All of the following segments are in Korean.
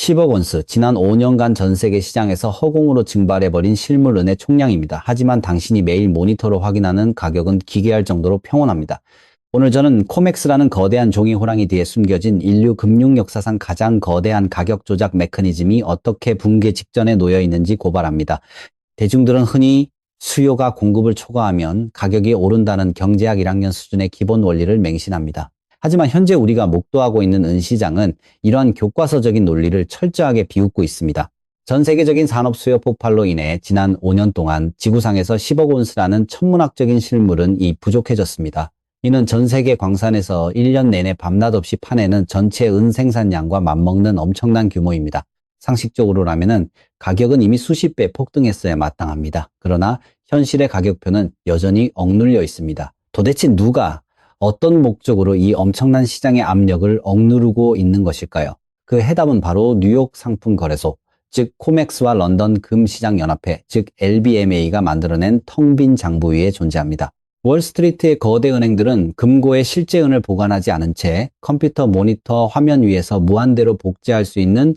10억 온스, 지난 5년간 전 세계 시장에서 허공으로 증발해버린 실물은의 총량입니다. 하지만 당신이 매일 모니터로 확인하는 가격은 기괴할 정도로 평온합니다. 오늘 저는 코맥스라는 거대한 종이 호랑이 뒤에 숨겨진 인류 금융 역사상 가장 거대한 가격 조작 메커니즘이 어떻게 붕괴 직전에 놓여 있는지 고발합니다. 대중들은 흔히 수요가 공급을 초과하면 가격이 오른다는 경제학 1학년 수준의 기본 원리를 맹신합니다. 하지만 현재 우리가 목도하고 있는 은시장은 이러한 교과서적인 논리를 철저하게 비웃고 있습니다. 전 세계적인 산업 수요 폭발로 인해 지난 5년 동안 지구상에서 10억 온스라는 천문학적인 실물은 부족해졌습니다. 이는 전 세계 광산에서 1년 내내 밤낮 없이 파내는 전체 은 생산량과 맞먹는 엄청난 규모입니다. 상식적으로라면은 가격은 이미 수십 배 폭등했어야 마땅합니다. 그러나 현실의 가격표는 여전히 억눌려 있습니다. 도대체 누가 어떤 목적으로 이 엄청난 시장의 압력을 억누르고 있는 것일까요? 그 해답은 바로 뉴욕 상품거래소, 즉 코맥스와 런던 금시장연합회, 즉 LBMA가 만들어낸 텅 빈 장부 위에 존재합니다. 월스트리트의 거대 은행들은 금고에 실제 은을 보관하지 않은 채 컴퓨터 모니터 화면 위에서 무한대로 복제할 수 있는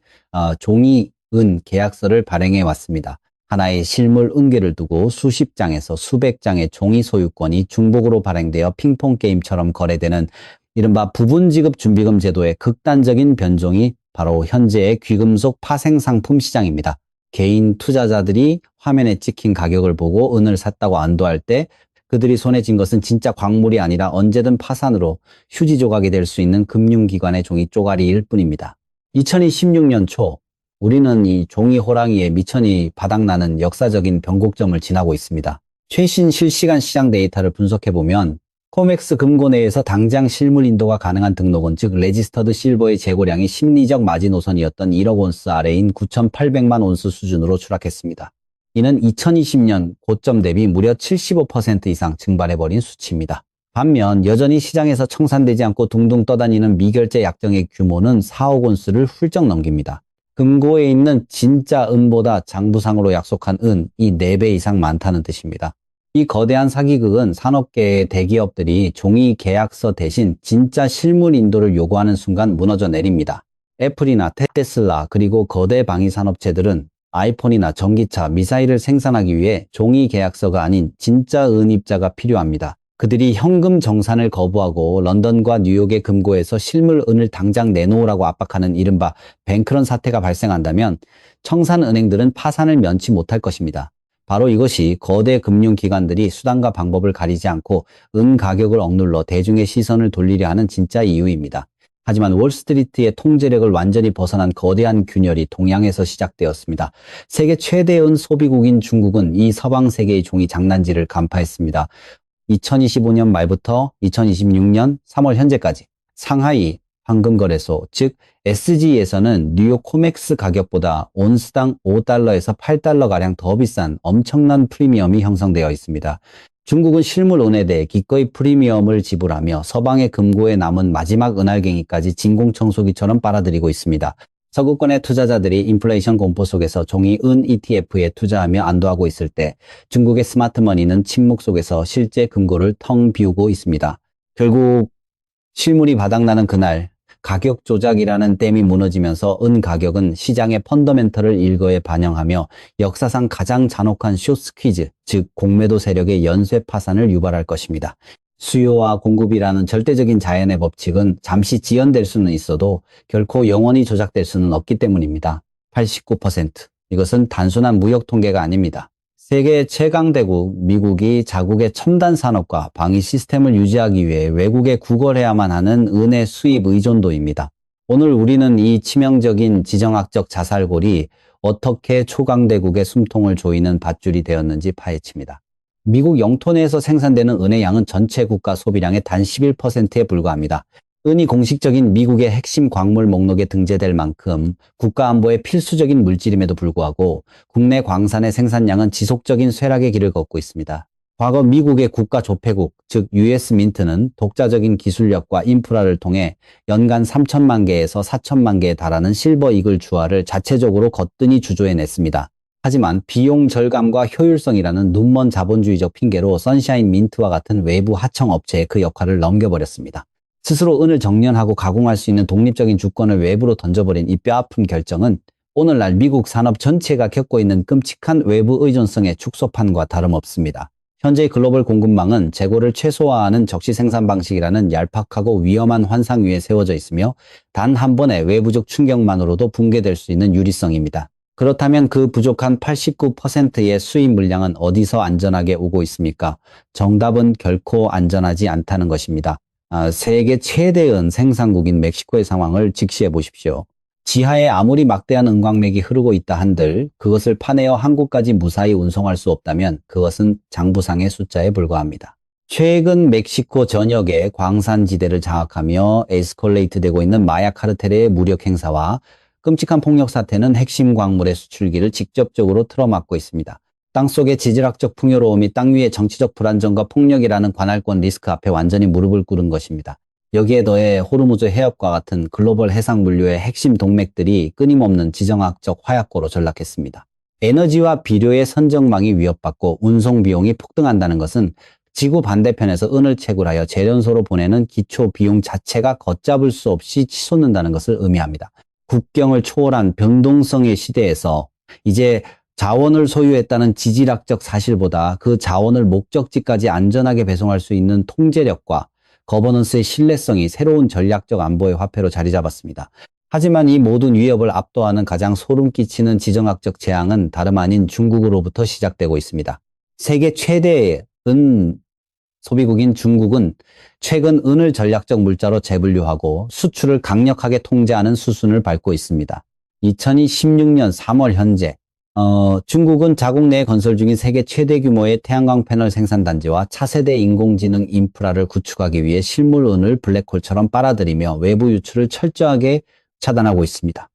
종이 은 계약서를 발행해 왔습니다. 하나의 실물 은계를 두고 수십 장에서 수백 장의 종이 소유권이 중복으로 발행되어 핑퐁 게임처럼 거래되는 이른바 부분지급 준비금 제도의 극단적인 변종이 바로 현재의 귀금속 파생 상품 시장입니다. 개인 투자자들이 화면에 찍힌 가격을 보고 은을 샀다고 안도할 때 그들이 손에 쥔 것은 진짜 광물이 아니라 언제든 파산으로 휴지 조각이 될 수 있는 금융기관의 종이 쪼가리일 뿐입니다. 2026년 초 우리는 이 종이 호랑이의 미천이 바닥나는 역사적인 변곡점을 지나고 있습니다. 최신 실시간 시장 데이터를 분석해보면 코맥스 금고 내에서 당장 실물 인도가 가능한 등록은 즉 레지스터드 실버의 재고량이 심리적 마지노선이었던 1억 온스 아래인 9,800만 온스 수준으로 추락했습니다. 이는 2020년 고점 대비 무려 75% 이상 증발해버린 수치입니다. 반면 여전히 시장에서 청산되지 않고 둥둥 떠다니는 미결제 약정의 규모는 4억 온스를 훌쩍 넘깁니다. 금고에 있는 진짜 은보다 장부상으로 약속한 은이 4배 이상 많다는 뜻입니다. 이 거대한 사기극은 산업계의 대기업들이 종이 계약서 대신 진짜 실물 인도를 요구하는 순간 무너져 내립니다. 애플이나 테슬라 그리고 거대 방위산업체들은 아이폰이나 전기차, 미사일을 생산하기 위해 종이 계약서가 아닌 진짜 은입자가 필요합니다. 그들이 현금 정산을 거부하고 런던과 뉴욕의 금고에서 실물 은을 당장 내놓으라고 압박하는 이른바 뱅크런 사태가 발생한다면 청산은행들은 파산을 면치 못할 것입니다. 바로 이것이 거대 금융기관들이 수단과 방법을 가리지 않고 은 가격을 억눌러 대중의 시선을 돌리려 하는 진짜 이유입니다. 하지만 월스트리트의 통제력을 완전히 벗어난 거대한 균열이 동양에서 시작되었습니다. 세계 최대 은 소비국인 중국은 이 서방 세계의 종이 장난질을 간파했습니다. 2025년 말부터 2026년 3월 현재까지 상하이 황금거래소 즉 SG에서는 뉴욕 코맥스 가격보다 온스당 5달러에서 8달러가량 더 비싼 엄청난 프리미엄이 형성되어 있습니다. 중국은 실물 은에 대해 기꺼이 프리미엄을 지불하며 서방의 금고에 남은 마지막 은알갱이까지 진공청소기처럼 빨아들이고 있습니다. 서구권의 투자자들이 인플레이션 공포 속에서 종이 은 ETF에 투자하며 안도하고 있을 때 중국의 스마트머니는 침묵 속에서 실제 금고를 텅 비우고 있습니다. 결국 실물이 바닥나는 그날 가격 조작이라는 댐이 무너지면서 은 가격은 시장의 펀더멘털을 일거에 반영하며 역사상 가장 잔혹한 숏스퀴즈, 즉 공매도 세력의 연쇄 파산을 유발할 것입니다. 수요와 공급이라는 절대적인 자연의 법칙은 잠시 지연될 수는 있어도 결코 영원히 조작될 수는 없기 때문입니다. 89%. 이것은 단순한 무역 통계가 아닙니다. 세계 최강대국 미국이 자국의 첨단 산업과 방위 시스템을 유지하기 위해 외국에 구걸해야만 하는 은의 수입 의존도입니다. 오늘 우리는 이 치명적인 지정학적 자살골이 어떻게 초강대국의 숨통을 조이는 밧줄이 되었는지 파헤칩니다. 미국 영토 내에서 생산되는 은의 양은 전체 국가 소비량의 단 11%에 불과합니다. 은이 공식적인 미국의 핵심 광물 목록에 등재될 만큼 국가안보의 필수적인 물질임에도 불구하고 국내 광산의 생산량은 지속적인 쇠락의 길을 걷고 있습니다. 과거 미국의 국가 조폐국, 즉 US 민트는 독자적인 기술력과 인프라를 통해 연간 3천만 개에서 4천만 개에 달하는 실버 이글 주화를 자체적으로 거뜬히 주조해냈습니다. 하지만 비용 절감과 효율성이라는 눈먼 자본주의적 핑계로 선샤인 민트와 같은 외부 하청 업체에 그 역할을 넘겨버렸습니다. 스스로 은을 정련하고 가공할 수 있는 독립적인 주권을 외부로 던져버린 이 뼈아픈 결정은 오늘날 미국 산업 전체가 겪고 있는 끔찍한 외부 의존성의 축소판과 다름없습니다. 현재 글로벌 공급망은 재고를 최소화하는 적시 생산 방식이라는 얄팍하고 위험한 환상 위에 세워져 있으며 단 한 번의 외부적 충격만으로도 붕괴될 수 있는 유리성입니다. 그렇다면 그 부족한 89%의 수입 물량은 어디서 안전하게 오고 있습니까? 정답은 결코 안전하지 않다는 것입니다. 세계 최대 은 생산국인 멕시코의 상황을 직시해 보십시오. 지하에 아무리 막대한 은광맥이 흐르고 있다 한들 그것을 파내어 한국까지 무사히 운송할 수 없다면 그것은 장부상의 숫자에 불과합니다. 최근 멕시코 전역의 광산지대를 장악하며 에스컬레이트 되고 있는 마약 카르텔의 무력 행사와 끔찍한 폭력 사태는 핵심 광물의 수출기를 직접적으로 틀어막고 있습니다. 땅속의 지질학적 풍요로움이 땅 위의 정치적 불안정과 폭력이라는 관할권 리스크 앞에 완전히 무릎을 꿇은 것입니다. 여기에 더해 호르무즈 해협과 같은 글로벌 해상 물류의 핵심 동맥들이 끊임없는 지정학적 화약고로 전락했습니다. 에너지와 비료의 선정망이 위협받고 운송 비용이 폭등한다는 것은 지구 반대편에서 은을 채굴하여 재련소로 보내는 기초 비용 자체가 걷잡을 수 없이 치솟는다는 것을 의미합니다. 국경을 초월한 변동성의 시대에서 이제 자원을 소유했다는 지질학적 사실보다 그 자원을 목적지까지 안전하게 배송할 수 있는 통제력과 거버넌스의 신뢰성이 새로운 전략적 안보의 화폐로 자리 잡았습니다. 하지만 이 모든 위협을 압도하는 가장 소름 끼치는 지정학적 재앙은 다름 아닌 중국으로부터 시작되고 있습니다. 세계 최대의 은 소비국인 중국은 최근 은을 전략적 물자로 재분류하고 수출을 강력하게 통제하는 수순을 밟고 있습니다. 2016년 3월 현재 중국은 자국 내에 건설 중인 세계 최대 규모의 태양광 패널 생산단지와 차세대 인공지능 인프라를 구축하기 위해 실물은을 블랙홀처럼 빨아들이며 외부 유출을 철저하게 차단하고 있습니다.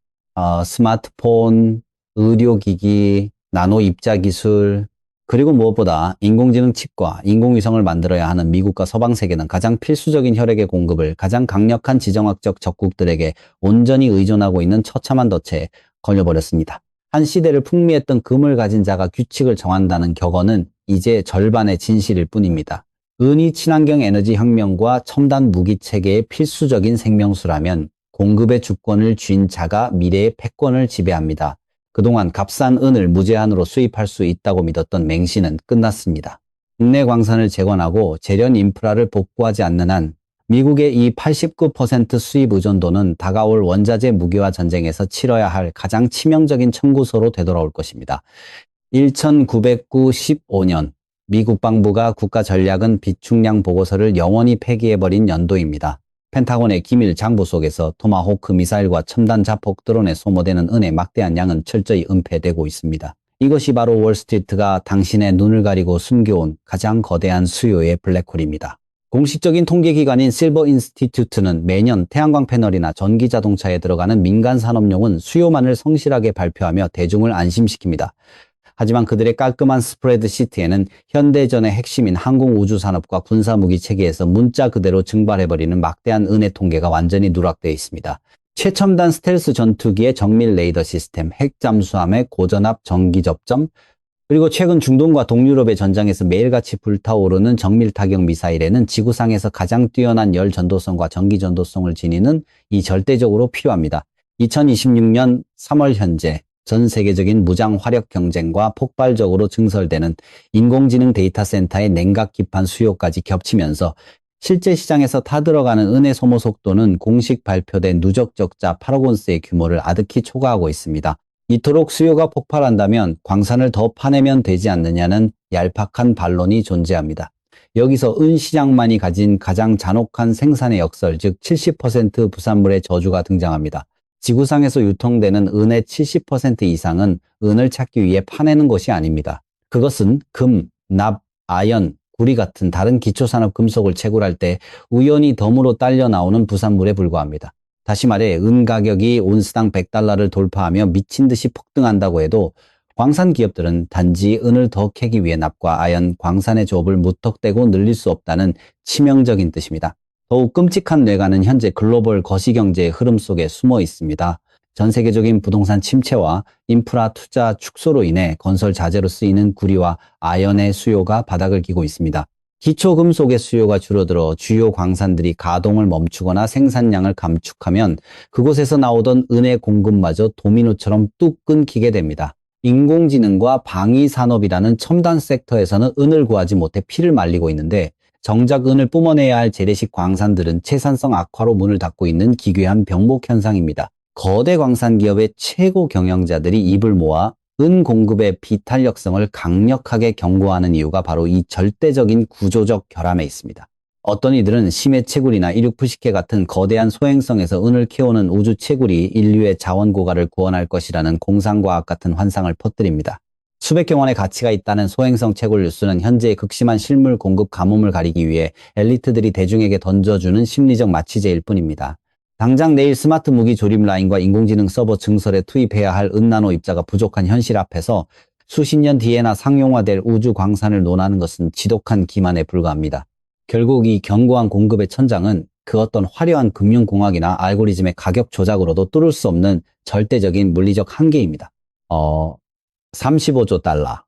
스마트폰, 의료기기, 나노 입자 기술, 그리고 무엇보다 인공지능 칩과 인공위성을 만들어야 하는 미국과 서방 세계는 가장 필수적인 혈액의 공급을 가장 강력한 지정학적 적국들에게 온전히 의존하고 있는 처참한 덫에 걸려버렸습니다. 한 시대를 풍미했던 금을 가진 자가 규칙을 정한다는 격언은 이제 절반의 진실일 뿐입니다. 은이 친환경 에너지 혁명과 첨단 무기 체계의 필수적인 생명수라면 공급의 주권을 쥔 자가 미래의 패권을 지배합니다. 그동안 값싼 은을 무제한으로 수입할 수 있다고 믿었던 맹신은 끝났습니다. 국내 광산을 재건하고 재련 인프라를 복구하지 않는 한 미국의 이 89% 수입 의존도는 다가올 원자재 무기화 전쟁에서 치러야 할 가장 치명적인 청구서로 되돌아올 것입니다. 1995년 미국 국방부가 국가전략은 비축량 보고서를 영원히 폐기해버린 연도입니다. 펜타곤의 기밀 장부 속에서 토마호크 미사일과 첨단 자폭 드론에 소모되는 은의 막대한 양은 철저히 은폐되고 있습니다. 이것이 바로 월스트리트가 당신의 눈을 가리고 숨겨온 가장 거대한 수요의 블랙홀입니다. 공식적인 통계기관인 실버 인스티튜트는 매년 태양광 패널이나 전기 자동차에 들어가는 민간 산업용은 수요만을 성실하게 발표하며 대중을 안심시킵니다. 하지만 그들의 깔끔한 스프레드 시트에는 현대전의 핵심인 항공우주산업과 군사무기 체계에서 문자 그대로 증발해버리는 막대한 은의 통계가 완전히 누락되어 있습니다. 최첨단 스텔스 전투기의 정밀 레이더 시스템, 핵잠수함의 고전압 전기 접점, 그리고 최근 중동과 동유럽의 전장에서 매일같이 불타오르는 정밀 타격 미사일에는 지구상에서 가장 뛰어난 열 전도성과 전기 전도성을 지니는 이 절대적으로 필요합니다. 2026년 3월 현재 전 세계적인 무장 화력 경쟁과 폭발적으로 증설되는 인공지능 데이터 센터의 냉각 기판 수요까지 겹치면서 실제 시장에서 타들어가는 은의 소모 속도는 공식 발표된 누적 적자 8억 온스의 규모를 아득히 초과하고 있습니다. 이토록 수요가 폭발한다면 광산을 더 파내면 되지 않느냐는 얄팍한 반론이 존재합니다. 여기서 은 시장만이 가진 가장 잔혹한 생산의 역설, 즉 70% 부산물의 저주가 등장합니다. 지구상에서 유통되는 은의 70% 이상은 은을 찾기 위해 파내는 것이 아닙니다. 그것은 금, 납, 아연, 구리 같은 다른 기초산업 금속을 채굴할 때 우연히 덤으로 딸려 나오는 부산물에 불과합니다. 다시 말해 은 가격이 온스당 100달러를 돌파하며 미친 듯이 폭등한다고 해도 광산 기업들은 단지 은을 더 캐기 위해 납과 아연, 광산의 조업을 무턱대고 늘릴 수 없다는 치명적인 뜻입니다. 더욱 끔찍한 뇌관은 현재 글로벌 거시경제의 흐름 속에 숨어 있습니다. 전 세계적인 부동산 침체와 인프라 투자 축소로 인해 건설 자재로 쓰이는 구리와 아연의 수요가 바닥을 기고 있습니다. 기초금속의 수요가 줄어들어 주요 광산들이 가동을 멈추거나 생산량을 감축하면 그곳에서 나오던 은의 공급마저 도미노처럼 뚝 끊기게 됩니다. 인공지능과 방위산업이라는 첨단 섹터에서는 은을 구하지 못해 피를 말리고 있는데 정작 은을 뿜어내야 할 재래식 광산들은 채산성 악화로 문을 닫고 있는 기괴한 병목 현상입니다. 거대 광산 기업의 최고 경영자들이 입을 모아 은 공급의 비탄력성을 강력하게 경고하는 이유가 바로 이 절대적인 구조적 결함에 있습니다. 어떤 이들은 심해 채굴이나 이륙푸시케 같은 거대한 소행성에서 은을 캐오는 우주 채굴이 인류의 자원 고갈을 구원할 것이라는 공상과학 같은 환상을 퍼뜨립니다. 수백억 원의 가치가 있다는 소행성 채굴 뉴스는 현재의 극심한 실물 공급 가뭄을 가리기 위해 엘리트들이 대중에게 던져주는 심리적 마취제일 뿐입니다. 당장 내일 스마트 무기 조립 라인과 인공지능 서버 증설에 투입해야 할 은나노 입자가 부족한 현실 앞에서 수십 년 뒤에나 상용화될 우주 광산을 논하는 것은 지독한 기만에 불과합니다. 결국 이 견고한 공급의 천장은 그 어떤 화려한 금융공학이나 알고리즘의 가격 조작으로도 뚫을 수 없는 절대적인 물리적 한계입니다. 35조 달러.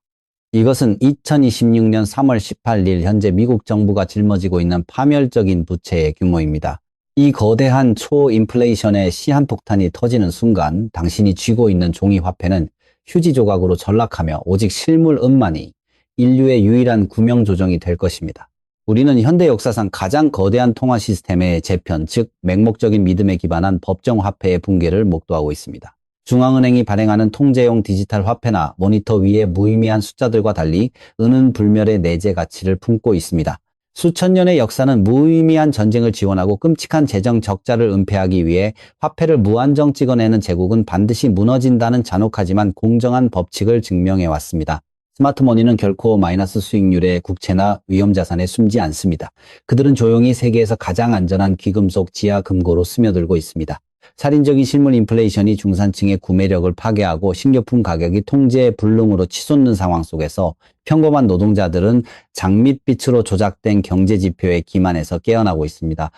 이것은 2026년 3월 18일 현재 미국 정부가 짊어지고 있는 파멸적인 부채의 규모입니다. 이 거대한 초인플레이션의 시한폭탄이 터지는 순간 당신이 쥐고 있는 종이 화폐는 휴지 조각으로 전락하며 오직 실물 은만이 인류의 유일한 구명조정이 될 것입니다. 우리는 현대 역사상 가장 거대한 통화 시스템의 재편, 즉 맹목적인 믿음에 기반한 법정 화폐의 붕괴를 목도하고 있습니다. 중앙은행이 발행하는 통제용 디지털 화폐나 모니터 위의 무의미한 숫자들과 달리 은은 불멸의 내재 가치를 품고 있습니다. 수천 년의 역사는 무의미한 전쟁을 지원하고 끔찍한 재정 적자를 은폐하기 위해 화폐를 무한정 찍어내는 제국은 반드시 무너진다는 잔혹하지만 공정한 법칙을 증명해 왔습니다. 스마트머니는 결코 마이너스 수익률의 국채나 위험자산에 숨지 않습니다. 그들은 조용히 세계에서 가장 안전한 귀금속 지하 금고로 스며들고 있습니다. 살인적인 실물 인플레이션이 중산층의 구매력을 파괴하고 식료품 가격이 통제 불능으로 치솟는 상황 속에서 평범한 노동자들은 장밋빛으로 조작된 경제지표의 기만에서 깨어나고 있습니다.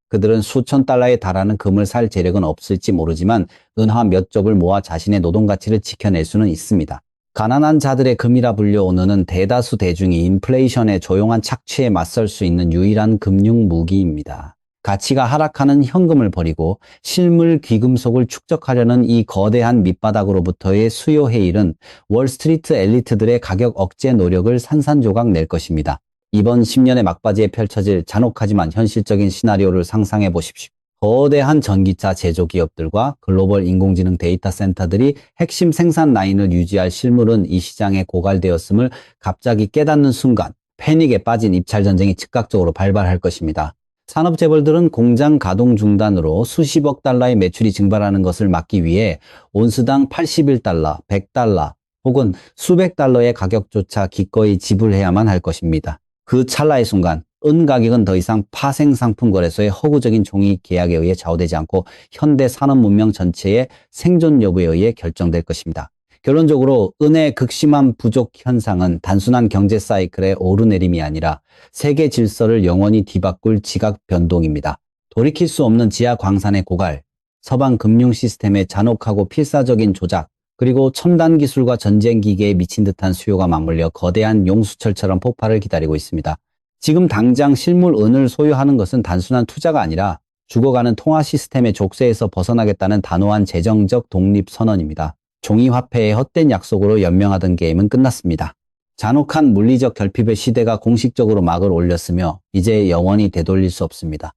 그들은 수천 달러에 달하는 금을 살 재력은 없을지 모르지만 은화 몇 쪽을 모아 자신의 노동 가치를 지켜낼 수는 있습니다. 가난한 자들의 금이라 불려오는 은은 대다수 대중이 인플레이션의 조용한 착취에 맞설 수 있는 유일한 금융 무기입니다. 가치가 하락하는 현금을 버리고 실물 귀금속을 축적하려는 이 거대한 밑바닥으로부터의 수요 해일은 월스트리트 엘리트들의 가격 억제 노력을 산산조각 낼 것입니다. 이번 10년의 막바지에 펼쳐질 잔혹하지만 현실적인 시나리오를 상상해 보십시오. 거대한 전기차 제조기업들과 글로벌 인공지능 데이터 센터들이 핵심 생산 라인을 유지할 실물은 이 시장에 고갈되었음을 갑자기 깨닫는 순간 패닉에 빠진 입찰전쟁이 즉각적으로 발발할 것입니다. 산업재벌들은 공장 가동 중단으로 수십억 달러의 매출이 증발하는 것을 막기 위해 온스당 81달러, 100달러 혹은 수백 달러의 가격조차 기꺼이 지불해야만 할 것입니다. 그 찰나의 순간 은 가격은 더 이상 파생상품 거래소의 허구적인 종이 계약에 의해 좌우되지 않고 현대 산업 문명 전체의 생존 여부에 의해 결정될 것입니다. 결론적으로 은의 극심한 부족 현상은 단순한 경제 사이클의 오르내림이 아니라 세계 질서를 영원히 뒤바꿀 지각 변동입니다. 돌이킬 수 없는 지하 광산의 고갈, 서방 금융 시스템의 잔혹하고 필사적인 조작, 그리고 첨단 기술과 전쟁 기계에 미친 듯한 수요가 맞물려 거대한 용수철처럼 폭발을 기다리고 있습니다. 지금 당장 실물 은을 소유하는 것은 단순한 투자가 아니라 죽어가는 통화 시스템의 족쇄에서 벗어나겠다는 단호한 재정적 독립 선언입니다. 종이화폐의 헛된 약속으로 연명하던 게임은 끝났습니다. 잔혹한 물리적 결핍의 시대가 공식적으로 막을 올렸으며 이제 영원히 되돌릴 수 없습니다.